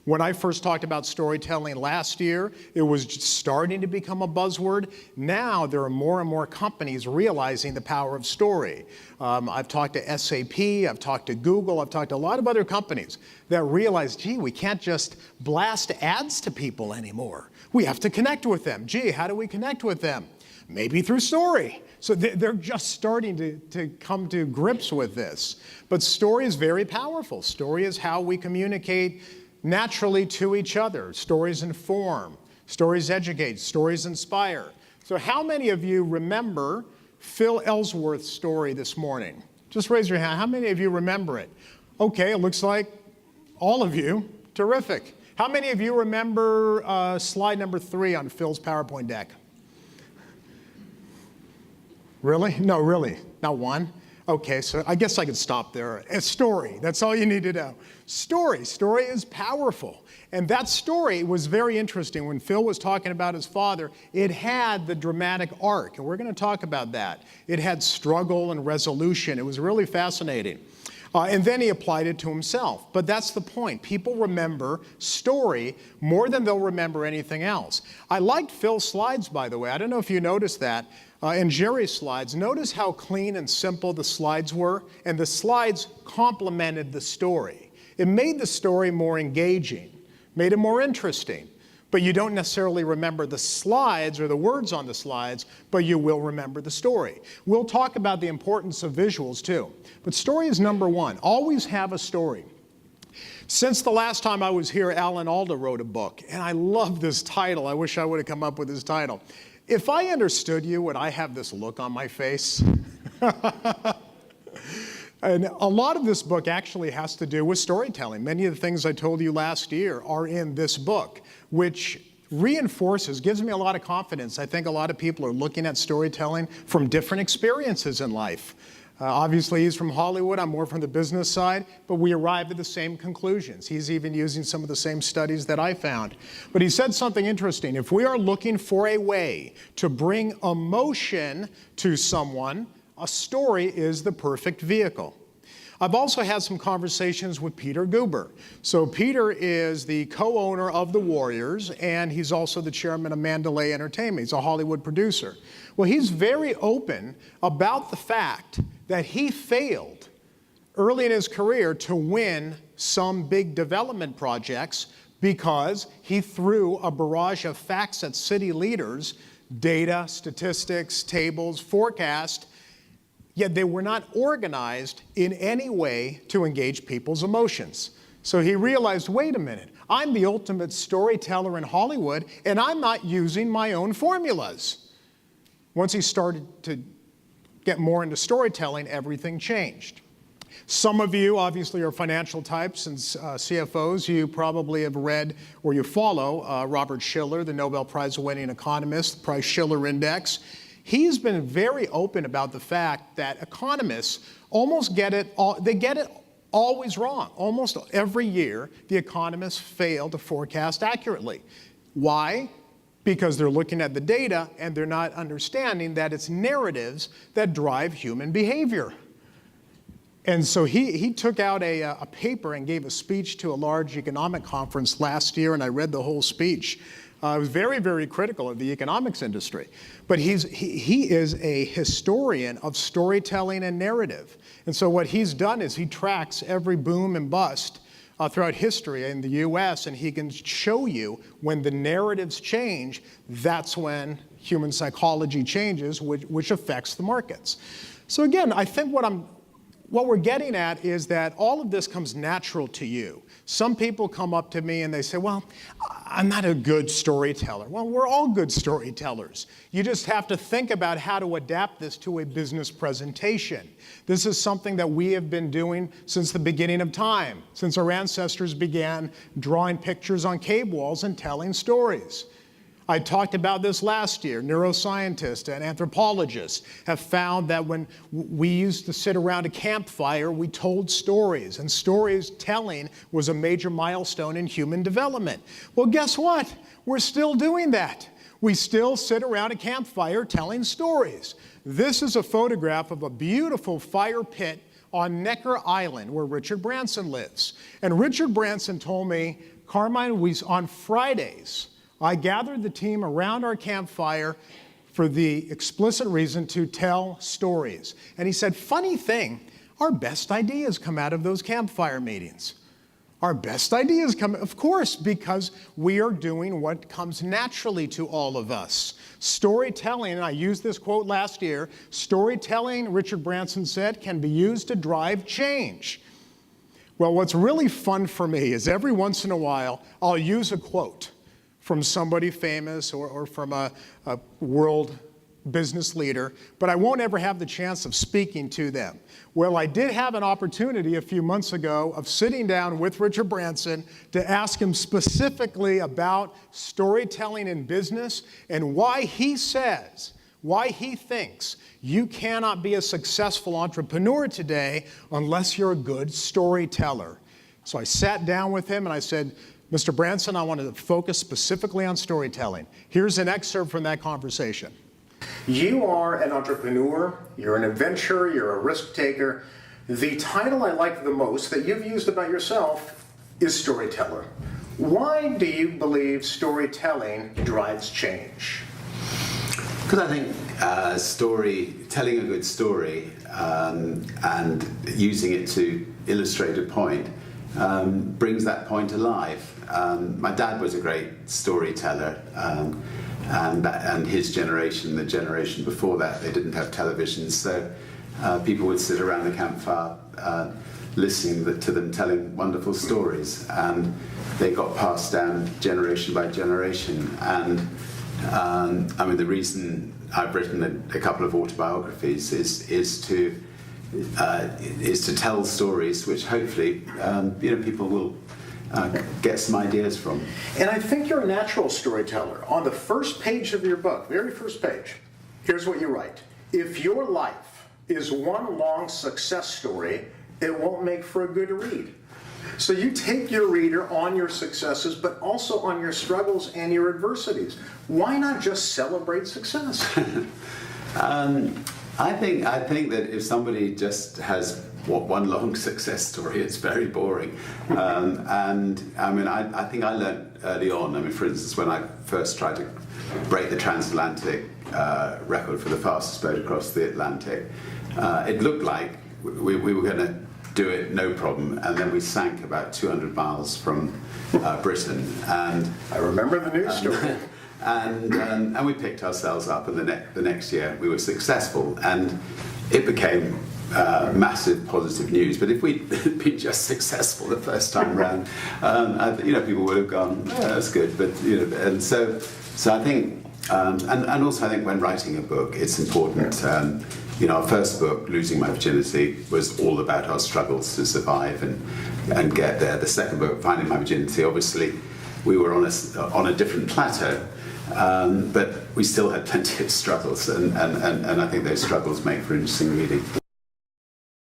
When I first talked about storytelling last year, it was just starting to become a buzzword. Now there are more and more companies realizing the power of story. I've talked to SAP, I've talked to Google, I've talked to a lot of other companies that realize, gee, we can't just blast ads to people anymore. We have to connect with them. Gee, how do we connect with them? Maybe through story. So they're just starting to come to grips with this. But story is very powerful. Story is how we communicate naturally to each other. Stories inform, stories educate, stories inspire. So how many of you remember Phil Ellsworth's story this morning? Just raise your hand. How many of you remember it? Okay, it looks like all of you. Terrific. How many of you remember slide number 3 on Phil's PowerPoint deck? Really? No, really. Not one? Okay, so I guess I could stop there. A story, that's all you need to know. Story is powerful. And that story was very interesting. When Phil was talking about his father, it had the dramatic arc, and we're going to talk about that. It had struggle and resolution. It was really fascinating. And then he applied it to himself. But that's the point. People remember story more than they'll remember anything else. I liked Phil's slides, by the way. I don't know if you noticed that. And Jerry's slides. Notice how clean and simple the slides were. And the slides complemented the story. It made the story more engaging, made it more interesting. But you don't necessarily remember the slides or the words on the slides, but you will remember the story. We'll talk about the importance of visuals too. But story is number one. Always have a story. Since the last time I was here, Alan Alda wrote a book, and I love this title. I wish I would have come up with this title. If I understood you, would I have this look on my face? And a lot of this book actually has to do with storytelling. Many of the things I told you last year are in this book, which reinforces, gives me a lot of confidence. I think a lot of people are looking at storytelling from different experiences in life. Obviously, he's from Hollywood. I'm more from the business side, but we arrive at the same conclusions. He's even using some of the same studies that I found. But he said something interesting. If we are looking for a way to bring emotion to someone, a story is the perfect vehicle. I've also had some conversations with Peter Guber. So Peter is the co-owner of the Warriors, and he's also the chairman of Mandalay Entertainment. He's a Hollywood producer. Well, he's very open about the fact that he failed early in his career to win some big development projects because he threw a barrage of facts at city leaders, data, statistics, tables, forecast, yet they were not organized in any way to engage people's emotions. So he realized, wait a minute, I'm the ultimate storyteller in Hollywood, and I'm not using my own formulas. Once he started to get more into storytelling, everything changed. Some of you obviously are financial types and CFOs. You probably have read or you follow Robert Shiller, the Nobel Prize-winning economist, the Price-Shiller Index. He's been very open about the fact that economists almost get it always wrong. Almost every year, the economists fail to forecast accurately. Why? Because they're looking at the data and they're not understanding that it's narratives that drive human behavior. And so he took out a paper and gave a speech to a large economic conference last year, and I read the whole speech. I was very, very critical of the economics industry. But he is a historian of storytelling and narrative. And so what he's done is he tracks every boom and bust throughout history in the US, and he can show you when the narratives change, that's when human psychology changes, which affects the markets. So again, I think what we're getting at is that all of this comes natural to you. Some people come up to me and they say, well, I'm not a good storyteller. Well, we're all good storytellers. You just have to think about how to adapt this to a business presentation. This is something that we have been doing since the beginning of time, since our ancestors began drawing pictures on cave walls and telling stories. I talked about this last year. Neuroscientists and anthropologists have found that when we used to sit around a campfire, we told stories, and storytelling was a major milestone in human development. Well, guess what? We're still doing that. We still sit around a campfire telling stories. This is a photograph of a beautiful fire pit on Necker Island, where Richard Branson lives. And Richard Branson told me, Carmine, on Fridays, I gathered the team around our campfire for the explicit reason to tell stories. And he said, funny thing, our best ideas come out of those campfire meetings. Our best ideas come, of course, because we are doing what comes naturally to all of us. Storytelling, and I used this quote last year, storytelling, Richard Branson said, can be used to drive change. Well, what's really fun for me is every once in a while, I'll use a quote from somebody famous or from a world business leader, but I won't ever have the chance of speaking to them. Well, I did have an opportunity a few months ago of sitting down with Richard Branson to ask him specifically about storytelling in business and why he thinks you cannot be a successful entrepreneur today unless you're a good storyteller. So I sat down with him and I said, Mr. Branson, I wanted to focus specifically on storytelling. Here's an excerpt from that conversation. You are an entrepreneur, you're an adventurer, you're a risk taker. The title I like the most that you've used about yourself is storyteller. Why do you believe storytelling drives change? Because I think telling a good story and using it to illustrate a point brings that point alive. My dad was a great storyteller. And his generation, the generation before that, they didn't have television, so people would sit around the campfire listening to them telling wonderful stories, and they got passed down generation by generation. And I mean, the reason I've written a couple of autobiographies is to tell stories which hopefully people will get some ideas from. And I think you're a natural storyteller. On the first page of your book, very first page, here's what you write. If your life is one long success story, it won't make for a good read. So you take your reader on your successes, but also on your struggles and your adversities. Why not just celebrate success? I think that if somebody just has one long success story, it's very boring. And I mean, I think I learned early on. I mean, for instance, when I first tried to break the transatlantic record for the fastest boat across the Atlantic, it looked like we were going to do it no problem, and then we sank about 200 miles from Britain. And I remember the news story. And we picked ourselves up, and the next year we were successful, and it became massive positive news. But if we'd been just successful the first time round, people would have gone, "Oh, that's good." But and so I think, and also I think when writing a book, it's important. Our first book, Losing My Virginity, was all about our struggles to survive and get there. The second book, Finding My Virginity, obviously we were on a different plateau. But we still had plenty of struggles, and I think those struggles make for interesting reading.